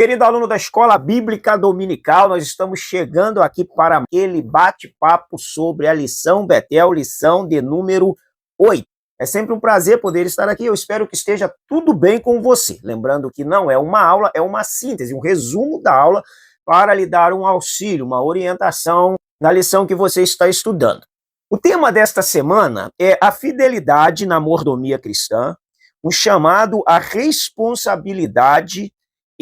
Querido aluno da Escola Bíblica Dominical, nós estamos chegando aqui para aquele bate-papo sobre a lição Betel, lição de número 8. É sempre um prazer poder estar aqui, eu espero que esteja tudo bem com você. Lembrando que não é uma aula, é uma síntese, um resumo da aula para lhe dar um auxílio, uma orientação na lição que você está estudando. O tema desta semana é a fidelidade na mordomia cristã, um chamado à responsabilidade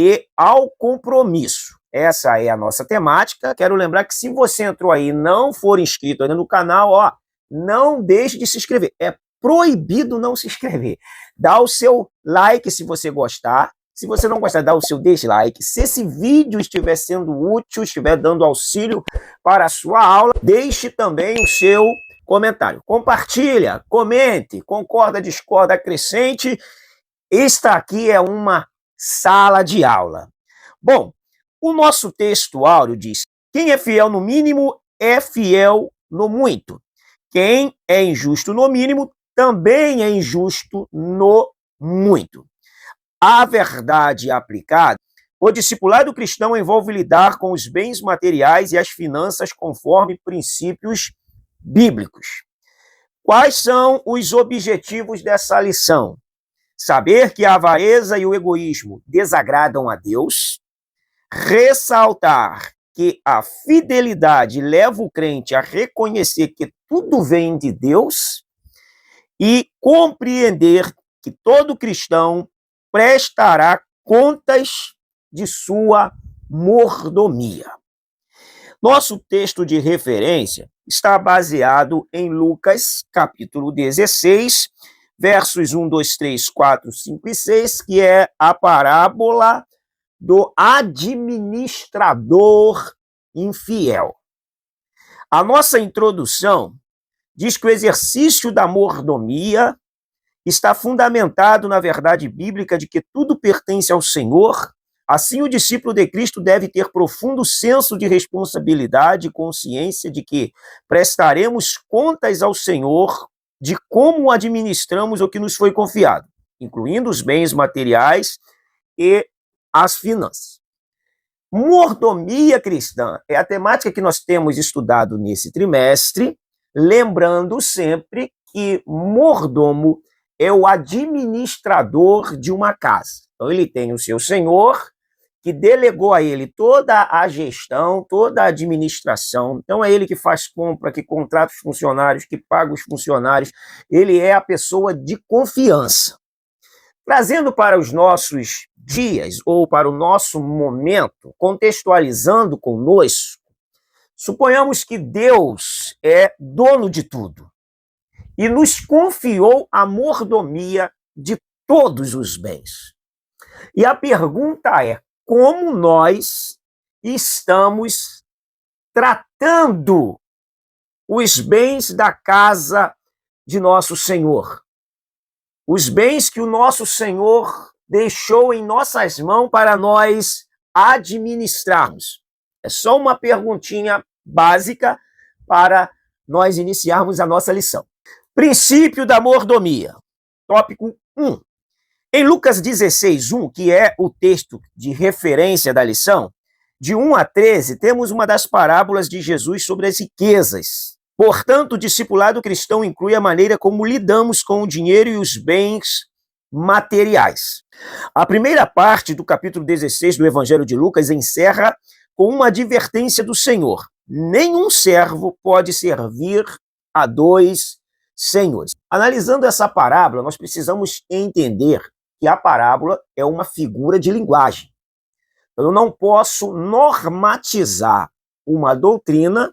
e ao compromisso. Essa é a nossa temática. Quero lembrar que se você entrou aí e não for inscrito ainda no canal, não deixe de se inscrever. É proibido não se inscrever. Dá o seu like se você gostar. Se você não gostar, dá o seu dislike. Se esse vídeo estiver sendo útil, estiver dando auxílio para a sua aula, deixe também o seu comentário. Compartilha, comente, concorda, discorda, acrescente. Esta aqui é uma sala de aula. Bom, o nosso texto áureo diz: quem é fiel no mínimo é fiel no muito. Quem é injusto no mínimo também é injusto no muito. A verdade aplicada, o discipulado cristão envolve lidar com os bens materiais e as finanças conforme princípios bíblicos. Quais são os objetivos dessa lição? Saber que a avareza e o egoísmo desagradam a Deus, ressaltar que a fidelidade leva o crente a reconhecer que tudo vem de Deus e compreender que todo cristão prestará contas de sua mordomia. Nosso texto de referência está baseado em Lucas, capítulo 16, versos 1, 2, 3, 4, 5 e 6, que é a parábola do administrador infiel. A nossa introdução diz que o exercício da mordomia está fundamentado na verdade bíblica de que tudo pertence ao Senhor. Assim, o discípulo de Cristo deve ter profundo senso de responsabilidade e consciência de que prestaremos contas ao Senhor de como administramos o que nos foi confiado, incluindo os bens materiais e as finanças. Mordomia cristã é a temática que nós temos estudado nesse trimestre, lembrando sempre que mordomo é o administrador de uma casa. Então ele tem o seu senhor, que delegou a ele toda a gestão, toda a administração. Então é ele que faz compra, que contrata os funcionários, que paga os funcionários. Ele é a pessoa de confiança. Trazendo para os nossos dias, ou para o nosso momento, contextualizando conosco, suponhamos que Deus é dono de tudo e nos confiou a mordomia de todos os bens. E a pergunta é: como nós estamos tratando os bens da casa de nosso Senhor? Os bens que o nosso Senhor deixou em nossas mãos para nós administrarmos. É só uma perguntinha básica para nós iniciarmos a nossa lição. Princípio da mordomia. Tópico 1. Em Lucas 16, 1, que é o texto de referência da lição, de 1 a 13, temos uma das parábolas de Jesus sobre as riquezas. Portanto, o discipulado cristão inclui a maneira como lidamos com o dinheiro e os bens materiais. A primeira parte do capítulo 16 do Evangelho de Lucas encerra com uma advertência do Senhor: nenhum servo pode servir a dois senhores. Analisando essa parábola, nós precisamos entender que a parábola é uma figura de linguagem. Eu não posso normatizar uma doutrina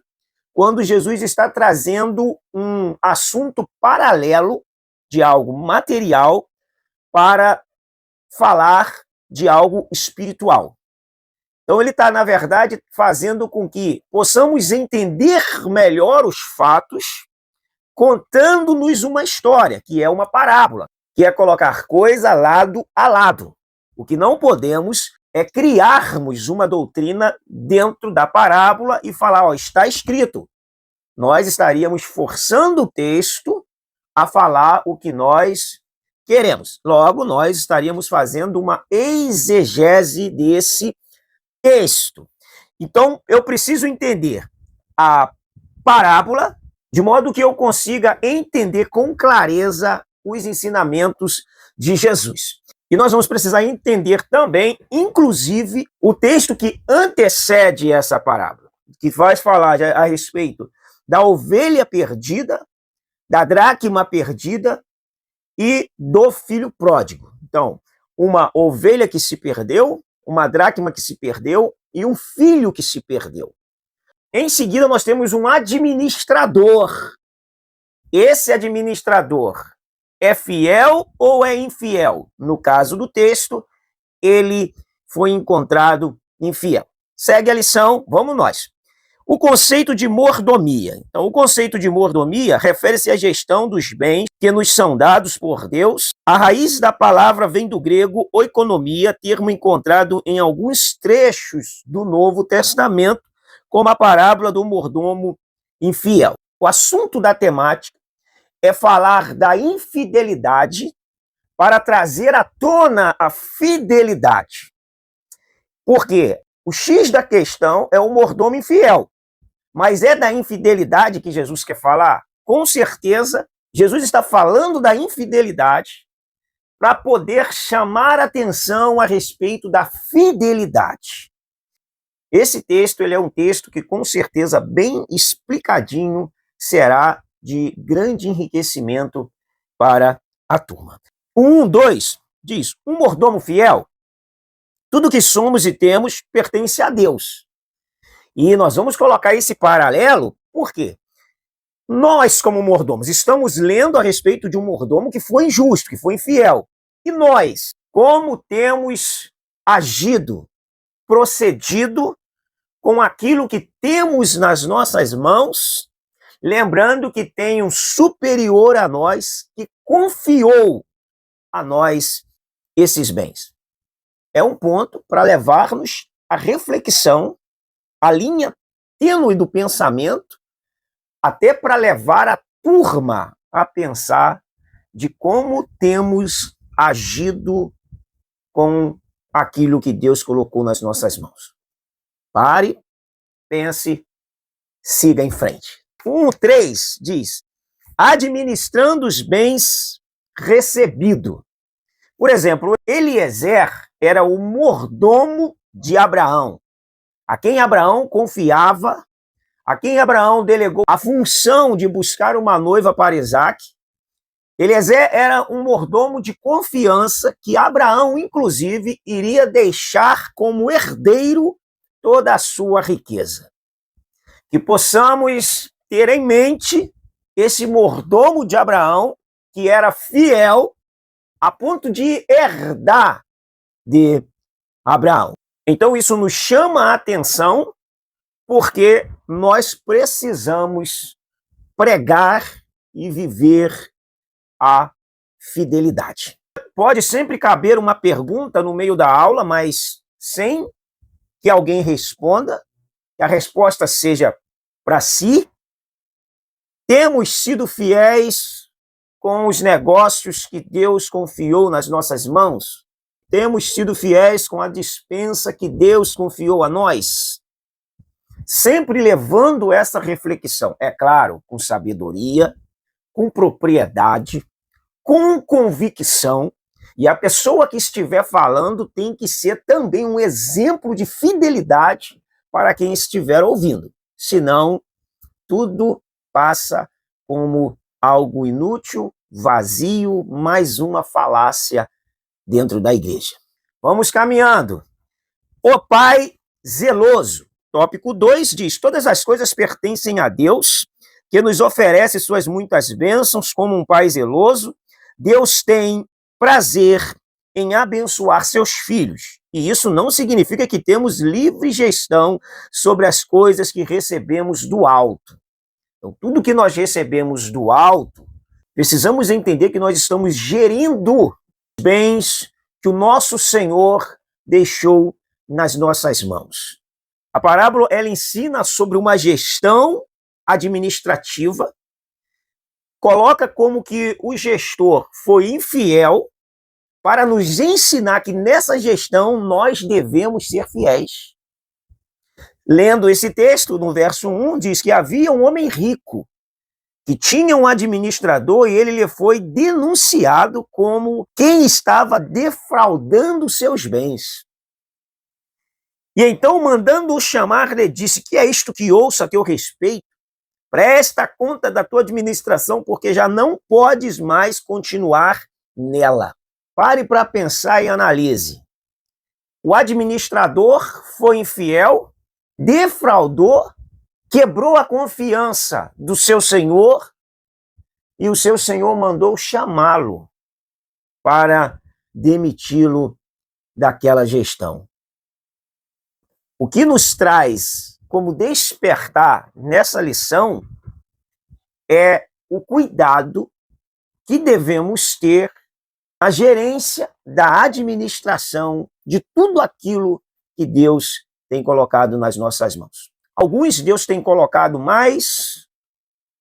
quando Jesus está trazendo um assunto paralelo de algo material para falar de algo espiritual. Então ele está, na verdade, fazendo com que possamos entender melhor os fatos, contando-nos uma história, que é uma parábola, que é colocar coisa lado a lado. O que não podemos é criarmos uma doutrina dentro da parábola e falar, está escrito. Nós estaríamos forçando o texto a falar o que nós queremos. Logo, nós estaríamos fazendo uma exegese desse texto. Então, eu preciso entender a parábola de modo que eu consiga entender com clareza os ensinamentos de Jesus. E nós vamos precisar entender também, inclusive, o texto que antecede essa parábola, que vai falar a respeito da ovelha perdida, da dracma perdida e do filho pródigo. Então, uma ovelha que se perdeu, uma dracma que se perdeu e um filho que se perdeu. Em seguida, nós temos um administrador. Esse administrador é fiel ou é infiel? No caso do texto, ele foi encontrado infiel. Segue a lição, vamos nós. O conceito de mordomia. Então, o conceito de mordomia refere-se à gestão dos bens que nos são dados por Deus. A raiz da palavra vem do grego oikonomia, termo encontrado em alguns trechos do Novo Testamento, como a parábola do mordomo infiel. O assunto da temática é falar da infidelidade para trazer à tona a fidelidade. Porque o X da questão é o mordomo infiel. Mas é da infidelidade que Jesus quer falar? Com certeza, Jesus está falando da infidelidade para poder chamar atenção a respeito da fidelidade. Esse texto ele é um texto que, com certeza, bem explicadinho, será de grande enriquecimento para a turma. O 1:2 diz, um mordomo fiel, tudo que somos e temos pertence a Deus. E nós vamos colocar esse paralelo, por quê? Nós, como mordomos, estamos lendo a respeito de um mordomo que foi injusto, que foi infiel. E nós, como temos agido, procedido com aquilo que temos nas nossas mãos, lembrando que tem um superior a nós que confiou a nós esses bens. É um ponto para levar-nos à reflexão, a linha tênue do pensamento, até para levar a turma a pensar de como temos agido com aquilo que Deus colocou nas nossas mãos. Pare, pense, siga em frente. 1:3 diz, administrando os bens recebido. Por exemplo, Eliezer era o mordomo de Abraão, a quem Abraão confiava, a quem Abraão delegou a função de buscar uma noiva para Isaac. Eliezer era um mordomo de confiança que Abraão, inclusive, iria deixar como herdeiro toda a sua riqueza. Que possamos ter em mente esse mordomo de Abraão, que era fiel a ponto de herdar de Abraão. Então isso nos chama a atenção, porque nós precisamos pregar e viver a fidelidade. Pode sempre caber uma pergunta no meio da aula, mas sem que alguém responda, que a resposta seja para si. Temos sido fiéis com os negócios que Deus confiou nas nossas mãos? Temos sido fiéis com a despensa que Deus confiou a nós? Sempre levando essa reflexão, é claro, com sabedoria, com propriedade, com convicção, e a pessoa que estiver falando tem que ser também um exemplo de fidelidade para quem estiver ouvindo. Senão, tudo passa como algo inútil, vazio, mais uma falácia dentro da igreja. Vamos caminhando. O Pai zeloso. Tópico 2 diz, todas as coisas pertencem a Deus, que nos oferece suas muitas bênçãos como um Pai zeloso. Deus tem prazer em abençoar seus filhos. E isso não significa que temos livre gestão sobre as coisas que recebemos do alto. Então, tudo que nós recebemos do alto, precisamos entender que nós estamos gerindo os bens que o nosso Senhor deixou nas nossas mãos. A parábola ela ensina sobre uma gestão administrativa coloca como que o gestor foi infiel para nos ensinar que nessa gestão nós devemos ser fiéis. Lendo esse texto, no verso 1, diz que havia um homem rico que tinha um administrador e ele lhe foi denunciado como quem estava defraudando seus bens. E então, mandando-o chamar, lhe disse: que é isto que ouço a teu respeito? Presta conta da tua administração, porque já não podes mais continuar nela. Pare para pensar e analise. O administrador foi infiel, defraudou, quebrou a confiança do seu senhor e o seu senhor mandou chamá-lo para demiti-lo daquela gestão. O que nos traz como despertar nessa lição é o cuidado que devemos ter na gerência da administração de tudo aquilo que Deus tem colocado nas nossas mãos. Alguns Deus tem colocado mais,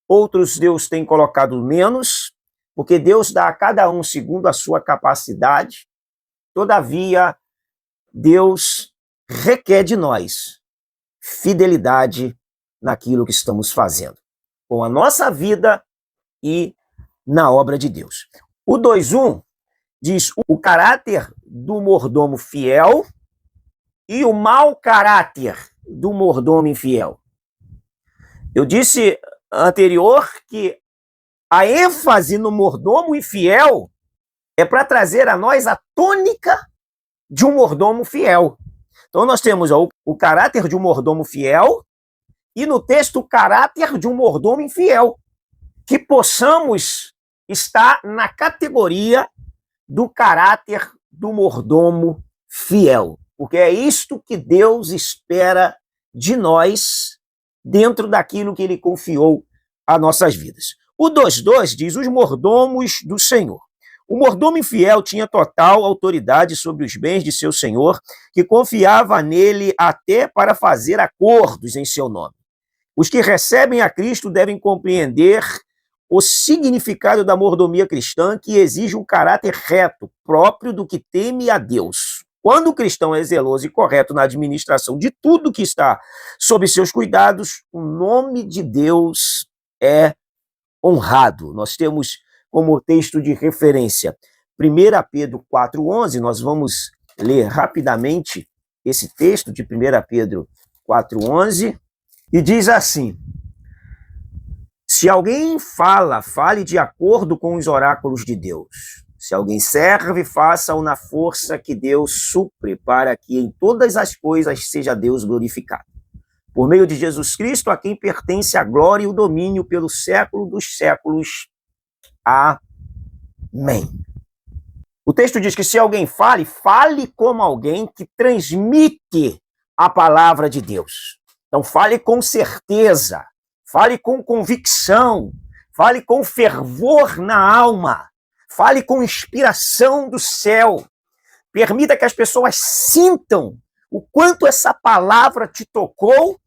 outros Deus tem colocado menos, porque Deus dá a cada um segundo a sua capacidade. Todavia, Deus requer de nós fidelidade naquilo que estamos fazendo, com a nossa vida e na obra de Deus. O 2:1 diz o caráter do mordomo fiel e o mau caráter do mordomo infiel. Eu disse anterior que a ênfase no mordomo infiel é para trazer a nós a tônica de um mordomo fiel. Então nós temos o caráter de um mordomo fiel e no texto o caráter de um mordomo infiel. Que possamos estar na categoria do caráter do mordomo fiel. Porque é isto que Deus espera de nós dentro daquilo que Ele confiou a nossas vidas. O 2:2 diz os mordomos do Senhor. O mordomo infiel tinha total autoridade sobre os bens de seu senhor, que confiava nele até para fazer acordos em seu nome. Os que recebem a Cristo devem compreender o significado da mordomia cristã, que exige um caráter reto, próprio do que teme a Deus. Quando o cristão é zeloso e correto na administração de tudo que está sob seus cuidados, o nome de Deus é honrado. Nós temos como texto de referência 1 Pedro 4:11, nós vamos ler rapidamente esse texto de 1 Pedro 4:11, e diz assim: se alguém fale de acordo com os oráculos de Deus. Se alguém serve, faça-o na força que Deus supre, para que em todas as coisas seja Deus glorificado. Por meio de Jesus Cristo, a quem pertence a glória e o domínio pelo século dos séculos. Amém. O texto diz que se alguém fale como alguém que transmite a palavra de Deus. Então fale com certeza, fale com convicção, fale com fervor na alma, fale com inspiração do céu. Permita que as pessoas sintam o quanto essa palavra te tocou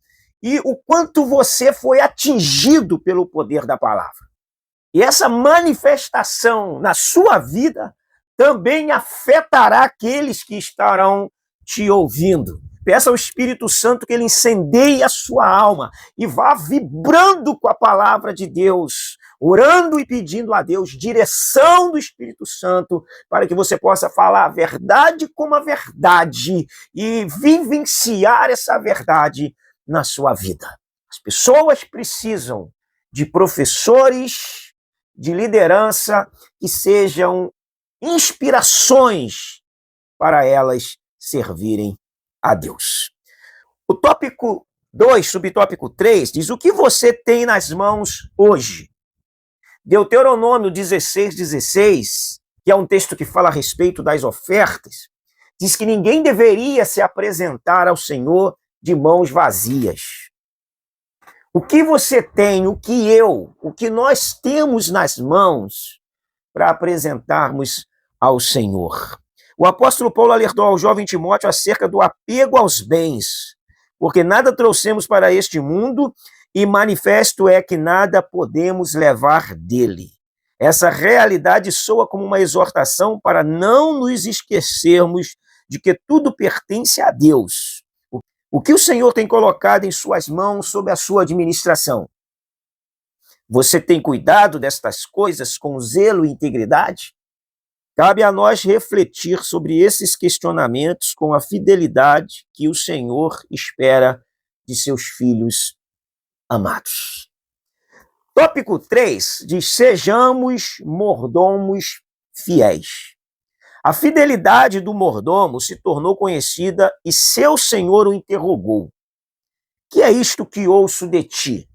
e o quanto você foi atingido pelo poder da palavra. E essa manifestação na sua vida também afetará aqueles que estarão te ouvindo. Peça ao Espírito Santo que ele incendeie a sua alma e vá vibrando com a palavra de Deus, orando e pedindo a Deus direção do Espírito Santo para que você possa falar a verdade como a verdade e vivenciar essa verdade na sua vida. As pessoas precisam de professores de liderança que sejam inspirações para elas servirem a Deus. O tópico 2, subtópico 3, diz o que você tem nas mãos hoje. Deuteronômio 16:16, que é um texto que fala a respeito das ofertas, diz que ninguém deveria se apresentar ao Senhor de mãos vazias. O que você tem, o que nós temos nas mãos para apresentarmos ao Senhor? O apóstolo Paulo alertou ao jovem Timóteo acerca do apego aos bens, porque nada trouxemos para este mundo e manifesto é que nada podemos levar dele. Essa realidade soa como uma exortação para não nos esquecermos de que tudo pertence a Deus. O que o Senhor tem colocado em suas mãos sob a sua administração? Você tem cuidado destas coisas com zelo e integridade? Cabe a nós refletir sobre esses questionamentos com a fidelidade que o Senhor espera de seus filhos amados. Tópico 3 diz: sejamos mordomos fiéis. A fidelidade do mordomo se tornou conhecida e seu senhor o interrogou. Que é isto que ouço de ti?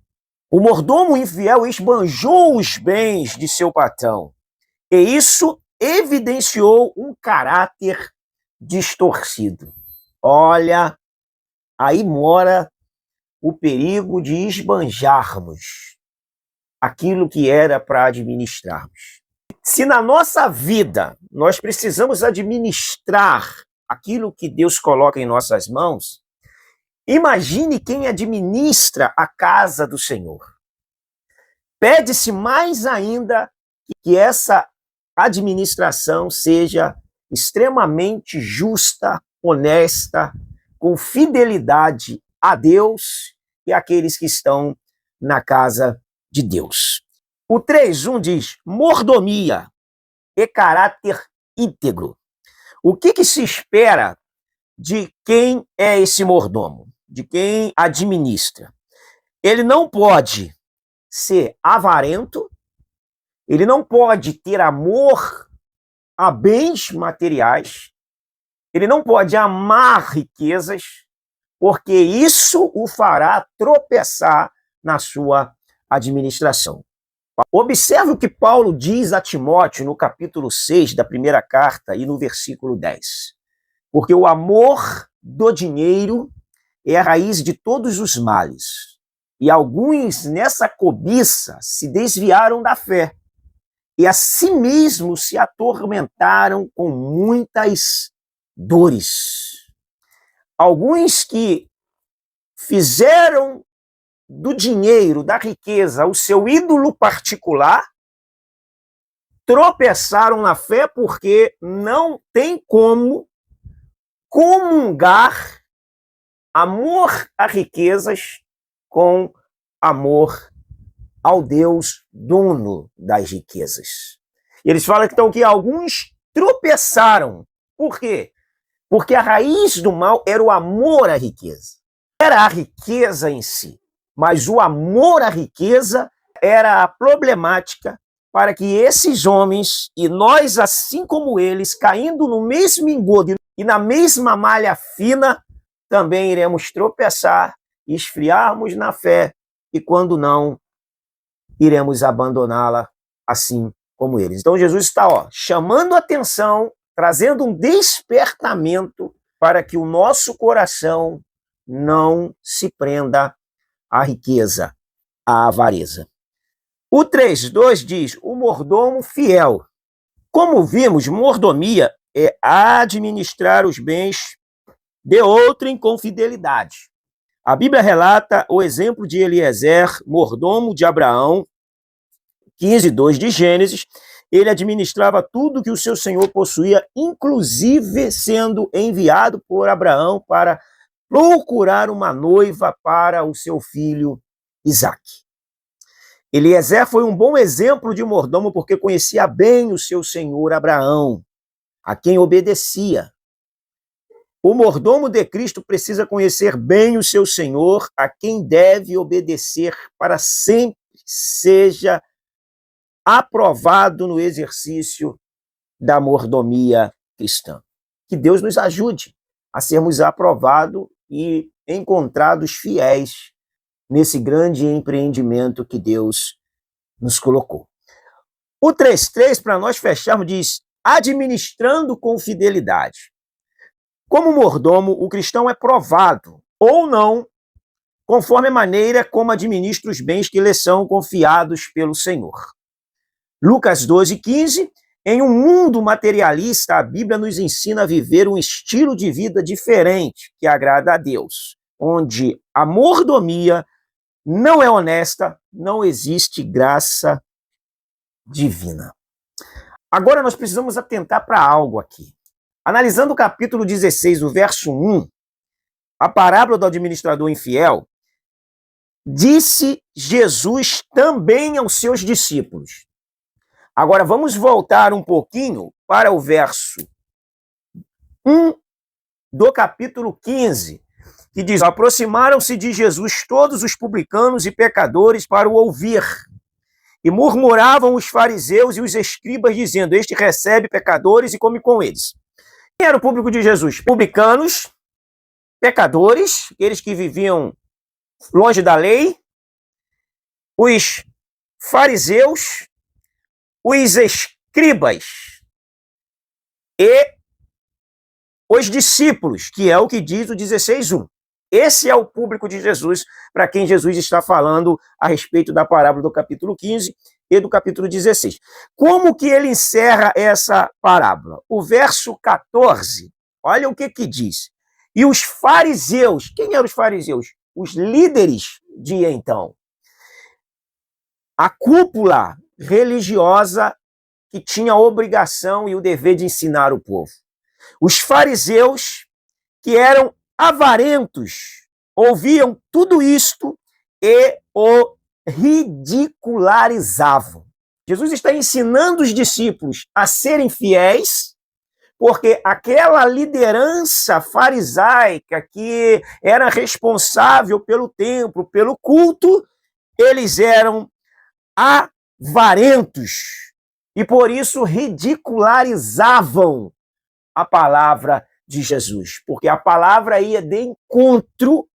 O mordomo infiel esbanjou os bens de seu patrão, e isso evidenciou um caráter distorcido. Olha, aí mora o perigo de esbanjarmos aquilo que era para administrarmos. Se na nossa vida nós precisamos administrar aquilo que Deus coloca em nossas mãos, imagine quem administra a casa do Senhor. Pede-se mais ainda que essa administração seja extremamente justa, honesta, com fidelidade a Deus e àqueles que estão na casa de Deus. O 3:1 diz: mordomia e caráter íntegro. O que se espera de quem é esse mordomo, de quem administra? Ele não pode ser avarento, ele não pode ter amor a bens materiais, ele não pode amar riquezas, porque isso o fará tropeçar na sua administração. Observe o que Paulo diz a Timóteo no capítulo 6 da primeira carta e no versículo 10. Porque o amor do dinheiro é a raiz de todos os males. E alguns nessa cobiça se desviaram da fé e a si mesmos se atormentaram com muitas dores. Alguns que fizeram do dinheiro, da riqueza, o seu ídolo particular, tropeçaram na fé porque não tem como comungar amor a riquezas com amor ao Deus dono das riquezas. Eles falam então que alguns tropeçaram. Por quê? Porque a raiz do mal era o amor à riqueza. Era a riqueza em si, mas o amor à riqueza era a problemática para que esses homens, e nós assim como eles, caindo no mesmo engodo e na mesma malha fina, também iremos tropeçar, esfriarmos na fé, e quando não, iremos abandoná-la assim como eles. Então Jesus está chamando a atenção, trazendo um despertamento para que o nosso coração não se prenda à riqueza, à avareza. O 3:2 diz: o mordomo fiel. Como vimos, mordomia é administrar os bens de outrem com fidelidade. A Bíblia relata o exemplo de Eliezer, mordomo de Abraão, 15:2 de Gênesis. Ele administrava tudo que o seu senhor possuía, inclusive sendo enviado por Abraão para procurar uma noiva para o seu filho Isaque. Eliezer foi um bom exemplo de mordomo porque conhecia bem o seu senhor Abraão, a quem obedecia. O mordomo de Cristo precisa conhecer bem o seu senhor, a quem deve obedecer para sempre seja aprovado no exercício da mordomia cristã. Que Deus nos ajude a sermos aprovados e encontrados fiéis nesse grande empreendimento que Deus nos colocou. O 3:3, para nós fecharmos, diz: administrando com fidelidade. Como mordomo, o cristão é provado, ou não, conforme a maneira como administra os bens que lhe são confiados pelo Senhor. Lucas 12:15, em um mundo materialista, a Bíblia nos ensina a viver um estilo de vida diferente que agrada a Deus, onde a mordomia não é honesta, não existe graça divina. Agora nós precisamos atentar para algo aqui. Analisando o capítulo 16, o verso 1, a parábola do administrador infiel, disse Jesus também aos seus discípulos. Agora vamos voltar um pouquinho para o verso 1 do capítulo 15, que diz: aproximaram-se de Jesus todos os publicanos e pecadores para o ouvir. E murmuravam os fariseus e os escribas, dizendo: este recebe pecadores e come com eles. Quem era o público de Jesus? Publicanos, pecadores, aqueles que viviam longe da lei, os fariseus, os escribas e os discípulos, que é o que diz o 16:1. Esse é o público de Jesus, para quem Jesus está falando a respeito da parábola do capítulo 15 e do capítulo 16. Como que ele encerra essa parábola? O verso 14, olha o que diz. E os fariseus, quem eram os fariseus? Os líderes de então. A cúpula religiosa que tinha a obrigação e o dever de ensinar o povo. Os fariseus, que eram avarentos, ouviam tudo isto e o ridicularizavam. Jesus está ensinando os discípulos a serem fiéis, porque aquela liderança farisaica que era responsável pelo templo, pelo culto, eles eram avarentos e por isso ridicularizavam a palavra de Jesus, porque a palavra ia de encontro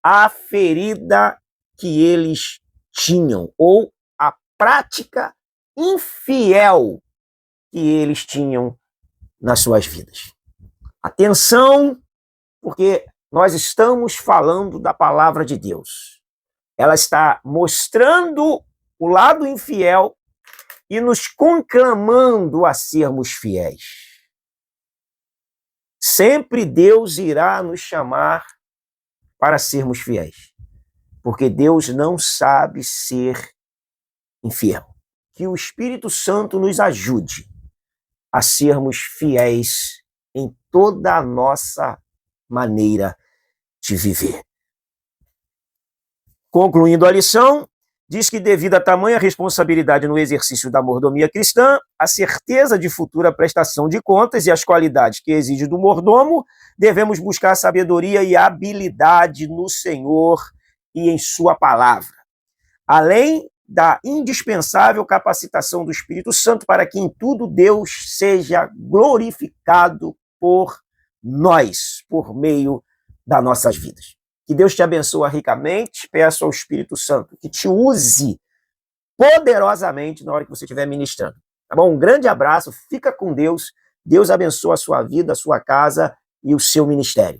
à ferida que eles tinham, ou à prática infiel que eles tinham nas suas vidas. Atenção, porque nós estamos falando da palavra de Deus. Ela está mostrando o lado infiel e nos conclamando a sermos fiéis. Sempre Deus irá nos chamar para sermos fiéis, porque Deus não sabe ser infiel. Que o Espírito Santo nos ajude a sermos fiéis em toda a nossa maneira de viver. Concluindo a lição, diz que devido a tamanha responsabilidade no exercício da mordomia cristã, a certeza de futura prestação de contas e as qualidades que exige do mordomo, devemos buscar sabedoria e habilidade no Senhor e em sua palavra, além da indispensável capacitação do Espírito Santo para que em tudo Deus seja glorificado por nós, por meio das nossas vidas. Que Deus te abençoe ricamente. Peço ao Espírito Santo que te use poderosamente na hora que você estiver ministrando. Tá bom? Um grande abraço, fica com Deus. Deus abençoe a sua vida, a sua casa e o seu ministério.